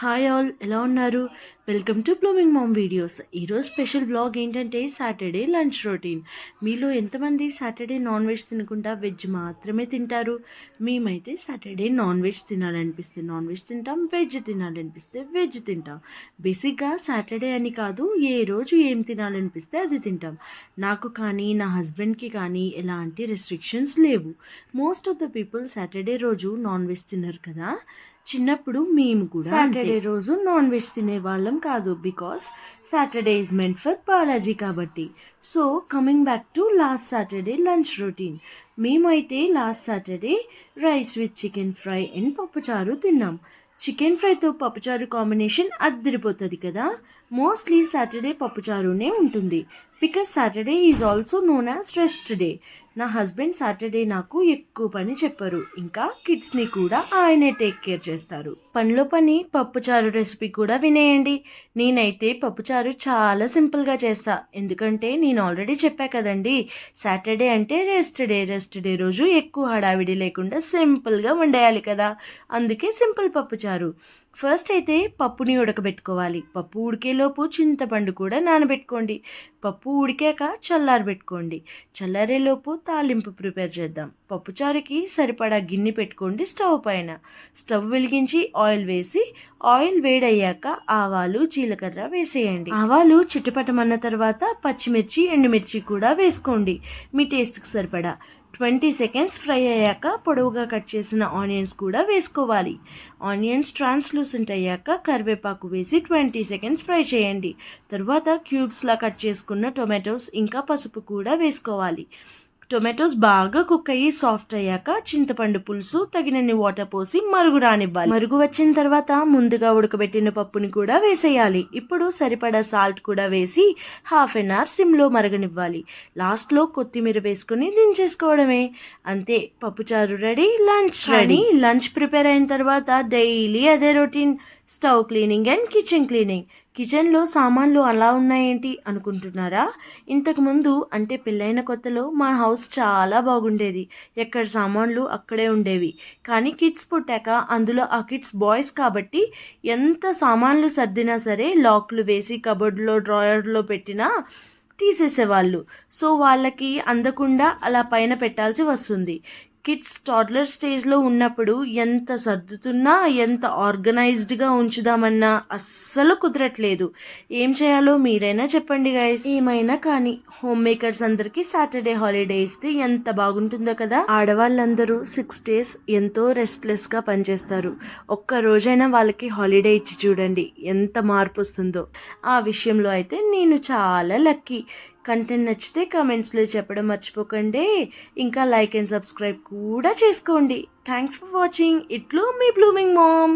Hi all, ఎలా ఉన్నారు? Welcome to blooming mom videos. ఈరోజు స్పెషల్ వ్లాగ్ ఏంటంటే సాటర్డే లంచ్ రొటీన్. మీలో ఎంతమంది సాటర్డే నాన్ వెజ్ తినకుండా వెజ్ మాత్రమే తింటారు? మేమైతే సాటర్డే నాన్ వెజ్ తినాలనిపిస్తే నాన్ వెజ్ తింటాం, వెజ్ తినాలనిపిస్తే వెజ్ తింటాం. బేసిక్గా సాటర్డే అని కాదు, ఏ రోజు ఏం తినాలనిపిస్తే అది తింటాం. నాకు కానీ నా హస్బెండ్కి కానీ ఎలాంటి రెస్ట్రిక్షన్స్ లేవు. Most of the people Saturday రోజు నాన్ వెజ్ తినరు కదా. చిన్నప్పుడు మేము కూడా సాటర్డే రోజు నాన్ వెజ్ తినేవాళ్ళం కాదు, because Saturday is meant for Balaji కాబట్టి. So coming back to last Saturday lunch routine. మేమైతే last Saturday rice with chicken fry and పప్పుచారు తిన్నాం. చికెన్ ఫ్రైతో పప్పుచారు కాంబినేషన్ అద్దరిపోతుంది కదా. మోస్ట్లీ సాటర్డే పప్పుచారునే ఉంటుంది, because Saturday is also known as rest day. నా husband Saturday నాకు ఎక్కువ పని చెప్పరు, ఇంకా కిడ్స్ని కూడా ఆయనే టేక్ కేర్ చేస్తారు. పనిలో పని పప్పుచారు రెసిపీ కూడా వినేయండి. నేనైతే పప్పుచారు చాలా సింపుల్గా చేస్తా, ఎందుకంటే నేను ఆల్రెడీ చెప్పా కదండి, సాటర్డే అంటే రెస్ట్ డే రోజు ఎక్కువ హడావిడి లేకుండా సింపుల్గా వండేయాలి కదా. అందుకే సింపుల్ పప్పుచారు. ఫస్ట్ అయితే పప్పుని ఉడకబెట్టుకోవాలి. పప్పు ఉడికేలోపు చింతపండు కూడా నానబెట్టుకోండి. పప్పు ఉడికాక చల్లారబెట్టుకోండి. చల్లారేలోపు తాలింపు ప్రిపేర్ చేద్దాం. పప్పుచారుకి సరిపడా గిన్నె పెట్టుకోండి స్టవ్ పైన. స్టవ్ వెలిగించి ఆయిల్ వేసి, ఆయిల్ వేడయ్యాక ఆవాలు జీలకర్ర వేసేయండి. ఆవాలు చిటపటమన్న తర్వాత పచ్చిమిర్చి ఎండుమిర్చి కూడా వేసుకోండి మీ టేస్ట్కి సరిపడా. 20 సెకండ్స్ ఫ్రై అయ్యాక పొడవుగా కట్ చేసిన ఆనియన్స్ కూడా వేసుకోవాలి. ఆనియన్స్ ట్రాన్స్లూసెంట్ అయ్యాక కరివేపాకు వేసి 20 సెకండ్స్ ఫ్రై చేయండి. తర్వాత క్యూబ్స్లా కట్ చేసుకున్న టొమాటోస్ ఇంకా పసుపు కూడా వేసుకోవాలి. టొమాటోస్ బాగా కుక్ అయ్యి సాఫ్ట్ అయ్యాక చింతపండు పులుసు తగినన్ని వాటర్ పోసి మరుగు రానివ్వాలి. మరుగు వచ్చిన తర్వాత ముందుగా ఉడకబెట్టిన పప్పుని కూడా వేసేయాలి. ఇప్పుడు సరిపడా సాల్ట్ కూడా వేసి హాఫ్ అన్ అవర్ సిమ్లో మరగనివ్వాలి. లాస్ట్లో కొత్తిమీర వేసుకుని దించేసుకోవడమే. అంతే, పప్పుచారు ready, lunch ready. Lunch prepare అయిన తర్వాత డైలీ అదే routine, stove cleaning and kitchen cleaning. కిచెన్లో సామాన్లు అలా ఉన్నాయేంటి అనుకుంటున్నారా? ఇంతకుముందు అంటే పెళ్ళైన కొత్తలో మా హౌస్ చాలా బాగుండేది. ఎక్కడ సామాన్లు అక్కడే ఉండేవి. కానీ కిడ్స్ పుట్టాక అందులో ఆ కిడ్స్ బాయ్స్ కాబట్టి ఎంత సామాన్లు సర్దినా సరే లాక్లు వేసి కబోర్డ్లో డ్రాయర్లో పెట్టినా తీసేసేవాళ్ళు. సో వాళ్ళకి అందకుండా అలా పైన పెట్టాల్సి వస్తుంది. కిడ్స్ టాడ్లర్ స్టేజ్లో ఉన్నప్పుడు ఎంత సర్దుతున్నా, ఎంత ఆర్గనైజ్డ్గా ఉంచుదామన్నా అస్సలు కుదరట్లేదు. ఏం చేయాలో మీరైనా చెప్పండి గైస్. ఏమైనా కానీ హోమ్ మేకర్స్ అందరికీ సాటర్డే హాలిడే ఇస్తే ఎంత బాగుంటుందో కదా. ఆడవాళ్ళందరూ 6 days ఎంతో రెస్ట్లెస్గా పనిచేస్తారు. ఒక్క రోజైనా వాళ్ళకి హాలిడే ఇచ్చి చూడండి ఎంత మార్పు వస్తుందో. ఆ విషయంలో అయితే నేను చాలా లక్కీ. కంటెంట్ నచ్చితే కామెంట్స్లో చెప్పడం మర్చిపోకండి. ఇంకా లైక్ అండ్ సబ్స్క్రైబ్ కూడా చేసుకోండి. Thanks for watching. ఇట్లు మీ బ్లూమింగ్ మామ్.